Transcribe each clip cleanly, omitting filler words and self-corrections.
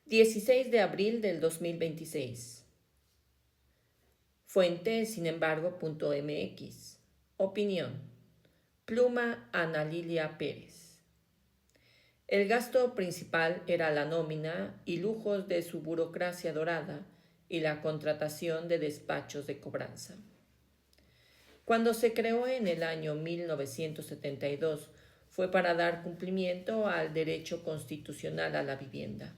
16 de abril del 2026. Fuente, sin embargo, .mx. Opinión. Pluma Ana Lilia Pérez. El gasto principal era la nómina y lujos de su burocracia dorada y la contratación de despachos de cobranza. Cuando se creó en el año 1972 fue para dar cumplimiento al derecho constitucional a la vivienda,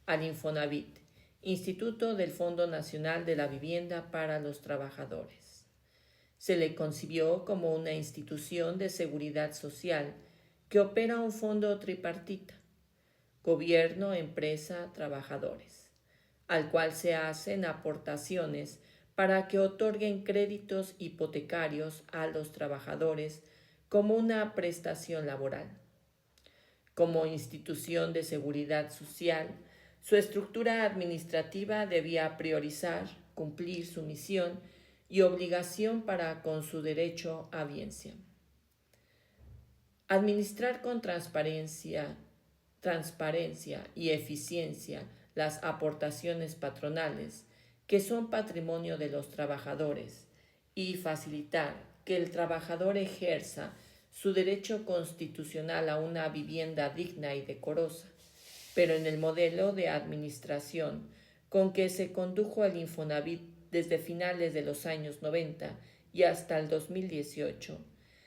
al Infonavit, Instituto del Fondo Nacional de la Vivienda para los Trabajadores. Se le concibió como una institución de seguridad social que opera un fondo tripartita, gobierno, empresa, trabajadores, al cual se hacen aportaciones para que otorguen créditos hipotecarios a los trabajadores como una prestación laboral. Como institución de seguridad social, su estructura administrativa debía priorizar, cumplir su misión y obligación para con su derecho a biencia. Administrar con transparencia y eficiencia las aportaciones patronales, que son patrimonio de los trabajadores, y facilitar que el trabajador ejerza su derecho constitucional a una vivienda digna y decorosa, pero en el modelo de administración con que se condujo el Infonavit desde finales de los años 90 y hasta el 2018,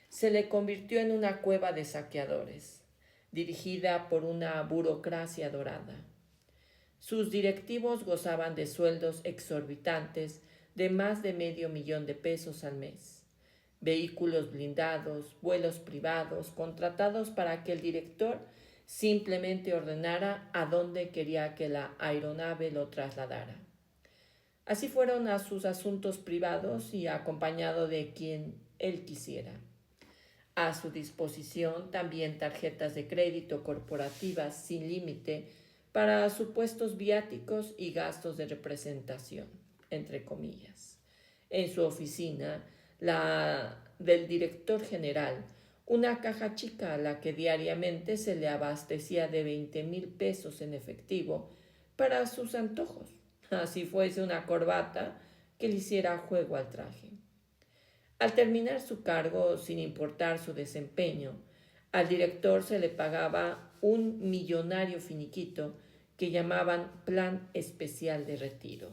se le convirtió en una cueva de saqueadores, dirigida por una burocracia dorada. Sus directivos gozaban de sueldos exorbitantes de más de $500,000 al mes, vehículos blindados, vuelos privados, contratados para que el director simplemente ordenara a dónde quería que la aeronave lo trasladara. Así fueron a sus asuntos privados y acompañado de quien él quisiera. A su disposición también tarjetas de crédito corporativas sin límite para supuestos viáticos y gastos de representación, entre comillas. En su oficina, la del director general, una caja chica a la que diariamente se le abastecía de $20,000 en efectivo para sus antojos, así fuese una corbata que le hiciera juego al traje. Al terminar su cargo, sin importar su desempeño, al director se le pagaba un millonario finiquito que llamaban Plan Especial de Retiro.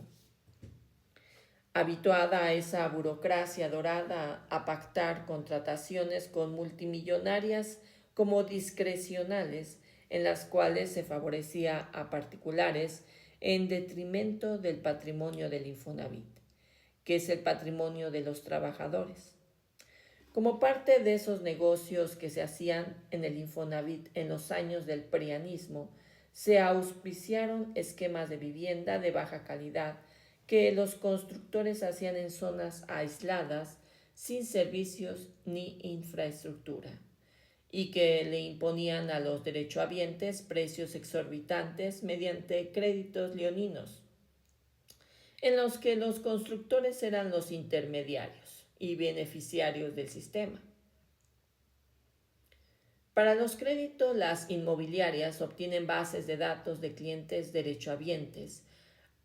Habituada a esa burocracia dorada a pactar contrataciones con multimillonarias como discrecionales, en las cuales se favorecía a particulares en detrimento del patrimonio del Infonavit, que es el patrimonio de los trabajadores. Como parte de esos negocios que se hacían en el Infonavit en los años del prianismo, se auspiciaron esquemas de vivienda de baja calidad que los constructores hacían en zonas aisladas, sin servicios ni infraestructura, y que le imponían a los derechohabientes precios exorbitantes mediante créditos leoninos, en los que los constructores eran los intermediarios y beneficiarios del sistema. Para los créditos, las inmobiliarias obtienen bases de datos de clientes derechohabientes,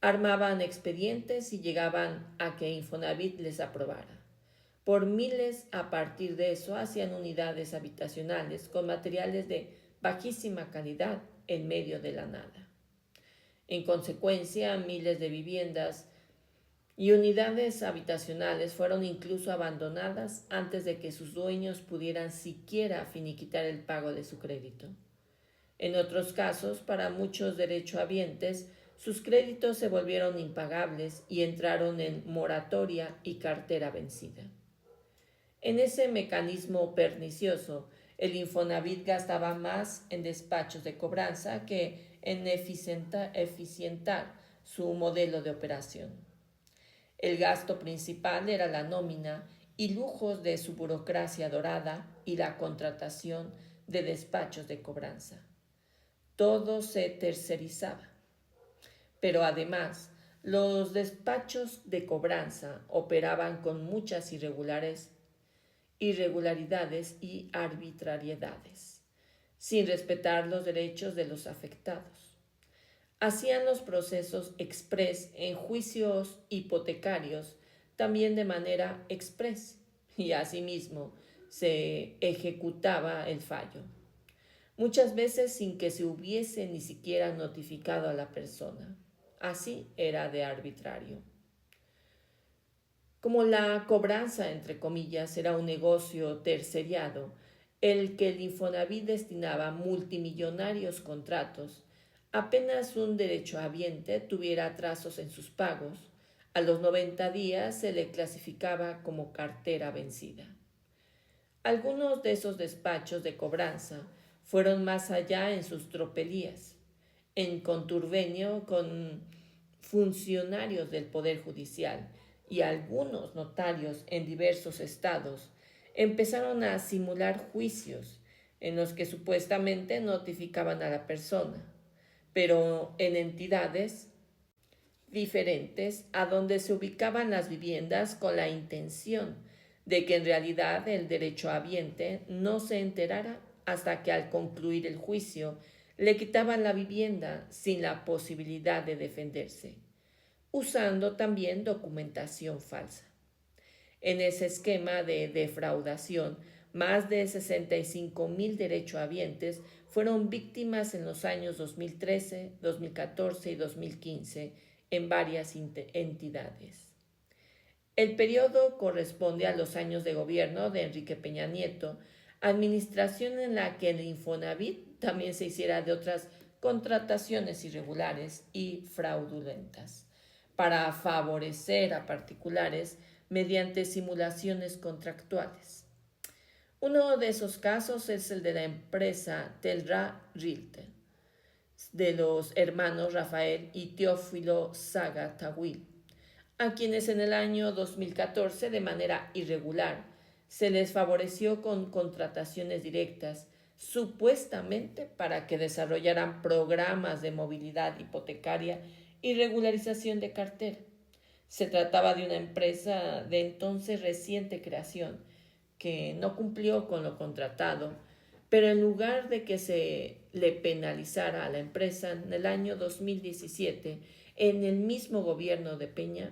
armaban expedientes y llegaban a que Infonavit les aprobara. Por miles a partir de eso hacían unidades habitacionales con materiales de bajísima calidad en medio de la nada. En consecuencia, miles de viviendas y unidades habitacionales fueron incluso abandonadas antes de que sus dueños pudieran siquiera finiquitar el pago de su crédito. En otros casos, para muchos derechohabientes, sus créditos se volvieron impagables y entraron en moratoria y cartera vencida. En ese mecanismo pernicioso, el Infonavit gastaba más en despachos de cobranza que en eficientar su modelo de operación. El gasto principal era la nómina y lujos de su burocracia dorada y la contratación de despachos de cobranza. Todo se tercerizaba. Pero además, los despachos de cobranza operaban con muchas irregularidades y arbitrariedades, sin respetar los derechos de los afectados. hacían los procesos express en juicios hipotecarios también de manera express y asimismo se ejecutaba el fallo, muchas veces sin que se hubiese ni siquiera notificado a la persona. Así era de arbitrario. Como la cobranza, entre comillas, era un negocio terceriado, el que el Infonavit destinaba multimillonarios contratos, apenas un derechohabiente tuviera atrasos en sus pagos, a los 90 días se le clasificaba como cartera vencida. Algunos de esos despachos de cobranza fueron más allá en sus tropelías, en conturbio con funcionarios del Poder Judicial y algunos notarios en diversos estados empezaron a simular juicios en los que supuestamente notificaban a la persona, pero en entidades diferentes a donde se ubicaban las viviendas con la intención de que en realidad el derechohabiente no se enterara hasta que al concluir el juicio le quitaban la vivienda sin la posibilidad de defenderse, usando también documentación falsa. En ese esquema de defraudación, más de 65,000 derechohabientes fueron víctimas en los años 2013, 2014 y 2015 en varias entidades. El periodo corresponde a los años de gobierno de Enrique Peña Nieto, administración en la que el Infonavit también se hiciera de otras contrataciones irregulares y fraudulentas, para favorecer a particulares mediante simulaciones contractuales. Uno de esos casos es el de la empresa Telra Realty, de los hermanos Rafael y Teófilo Saga Tawil, a quienes en el año 2014 de manera irregular se les favoreció con contrataciones directas, supuestamente para que desarrollaran programas de movilidad hipotecaria y regularización de cartera. Se trataba de una empresa de entonces reciente creación que no cumplió con lo contratado, pero en lugar de que se le penalizara a la empresa en el año 2017, en el mismo gobierno de Peña,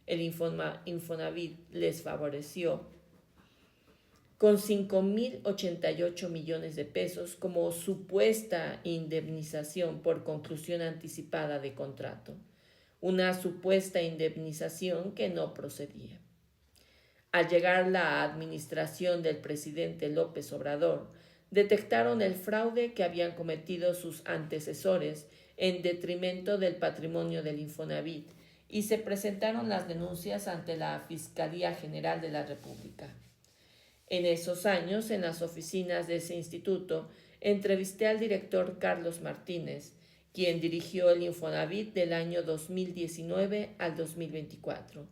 el Infonavit les favoreció con 5,088 millones de pesos como supuesta indemnización por conclusión anticipada de contrato, una supuesta indemnización que no procedía. Al llegar la administración del presidente López Obrador, detectaron el fraude que habían cometido sus antecesores en detrimento del patrimonio del Infonavit y se presentaron las denuncias ante la Fiscalía General de la República. En esos años, en las oficinas de ese instituto, entrevisté al director Carlos Martínez, quien dirigió el Infonavit del año 2019 al 2024,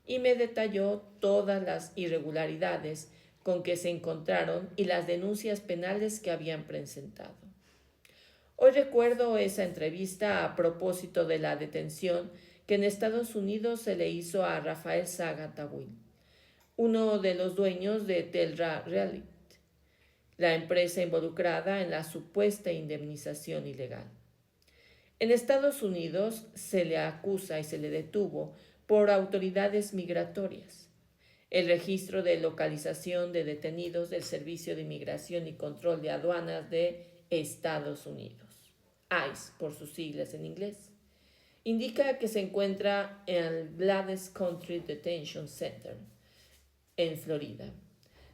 y me detalló todas las irregularidades con que se encontraron y las denuncias penales que habían presentado. Hoy recuerdo esa entrevista a propósito de la detención que en Estados Unidos se le hizo a Rafael Saga Tawil, uno de los dueños de Telra Realty, la empresa involucrada en la supuesta indemnización ilegal. En Estados Unidos se le acusa y se le detuvo por autoridades migratorias. El registro de localización de detenidos del Servicio de Inmigración y Control de Aduanas de Estados Unidos, ICE por sus siglas en inglés, indica que se encuentra en el Gladys Country Detention Center, en Florida.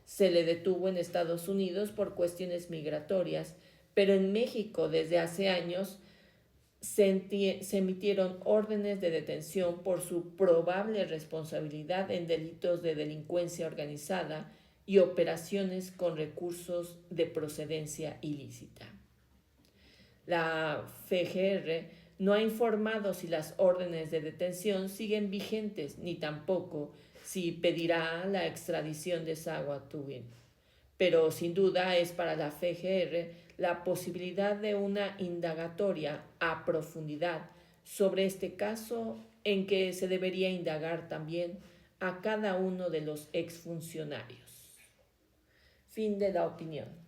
Se le detuvo en Estados Unidos por cuestiones migratorias, pero en México desde hace años se emitieron órdenes de detención por su probable responsabilidad en delitos de delincuencia organizada y operaciones con recursos de procedencia ilícita. La FGR no ha informado si las órdenes de detención siguen vigentes ni tampoco si pedirá la extradición de Saga Tawil, pero sin duda es para la FGR la posibilidad de una indagatoria a profundidad sobre este caso en que se debería indagar también a cada uno de los exfuncionarios. Fin de la opinión.